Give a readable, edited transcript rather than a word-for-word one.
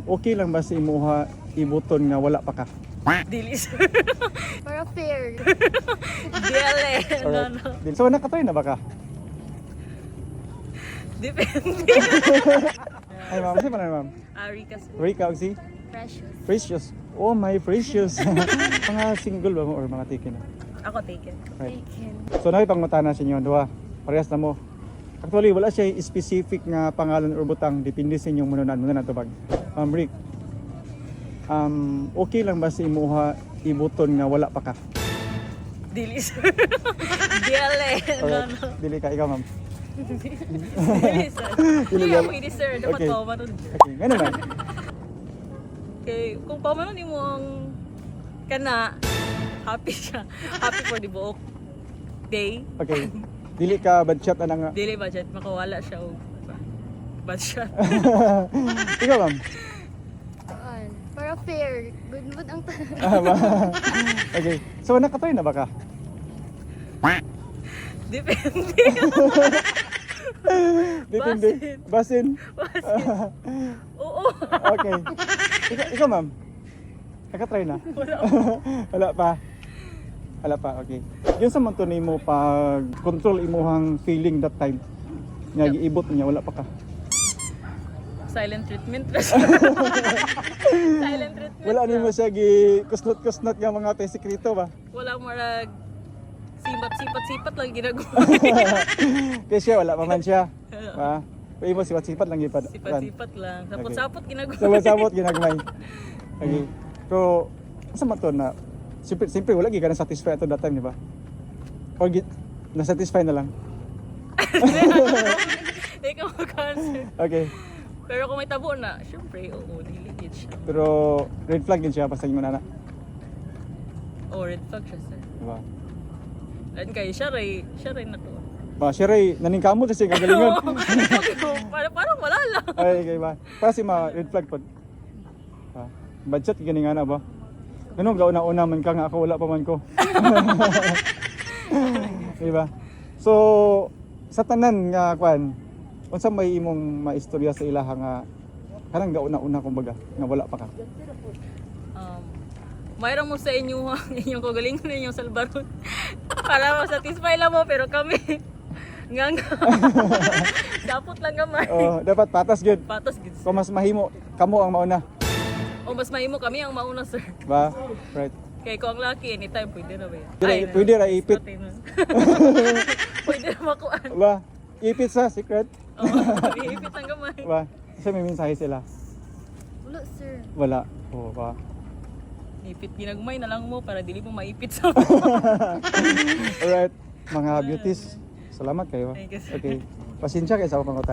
Okay lang ba sa imuha ibuton nga wala pa ka? Dili sir. Para fair. Dili. No, no. So nakatry na ba ka? Depende. Ay ma'am, kasi na ma'am. Rika sir. Rika og si Precious. Precious. Oh my precious. Mga single ba mo or mga taken na? Ako taken. Right. Taken. So nakipangutana sa inyo duha. Parehas na mo. Actually wala siya specific nga pangalan or butang, depende sa inyong mununan tubag. Rick. Okay lang ba sa imuha ibuton nga wala pa ka? Dili sir. Dili. No, Alright. no. Dili ka ikaw ma'am. Dili sir. Dili Dili yan. ako ini sir. Dapat Okay. pa man. Okay, ganun man. Okay, kung pa man mo ang kana happy siya. Happy for the buok day. Okay. Dili ka bad shot na nga. Dili budget makawala siya og bad shot. Ikaw ma'am. Kuan. Para fair. Good mood ang Okay. So nakatry na ba ka? Depende. Depende. Basin. Oo. Okay. Ikaw ma'am. Nakatry na? Wala pa. Wala pa, okay. Yun sa man to nimo pag control imuhang feeling that time. Nga giibot niya wala pa ka. Silent treatment. Silent treatment. Wala nimo siya gi kusnot-kusnot nga mga pesikreto ba? Wala marag sipat-sipat lang ginagawa. Kasi wala pa man siya. Ba? Pwede mo sipat-sipat lang gipad. Sipat-sipat lang. Sapot-sapot ginagawa. Sabot-sabot ginagmay. Okay. So, asa man to na Siyempre wala gyud ka na satisfied ato that time, di ba? Or na-satisfy na lang. Hindi ka mag-answer. Okay. Pero kung may tabo na, syempre, oo, diligid siya. Pero red flag din siya basta yung nana, Oh, red flag siya, sir. di ba? Lan kayo, siya ray na to. Ba, siya ray naningkamot kasi gagalingon. Parang wala lang. Ay, okay ba? Para si ma red flag pod. Ah, budget gani nga na ba? Ano gauna-una man ka nga ako wala pa man ko. Di ba? So sa tanan nga kwan, unsa may imong maistorya sa ilaha nga kanang gauna-una kumbaga nga wala pa ka. Mayroon mo sa inyo ang inyong kagalingan ninyong salbaron. Para ma-satisfy lang mo, pero kami nga. Dapat lang gamay. Oh, dapat patas gyud. Patas gid. Kung mas mahimo kamo ang mauna, O mas mahimo kami ang mauna, sir. ba? Right. Kaya ko ang lucky, anytime pwede na ba yan? Pwede ra ipit. Pwede na makuan. Ba? Ipit sa secret. Oo, iipit ang gamay. Ba? Kasi may mensahe sila. Wala, sir. Wala. Oo ba? Ipit ginagmay na lang mo para dili mo maipit sa Alright, mga beauties. Salamat kayo. Thank you, sir. Okay. Pasensya kayo sa akong pangutan.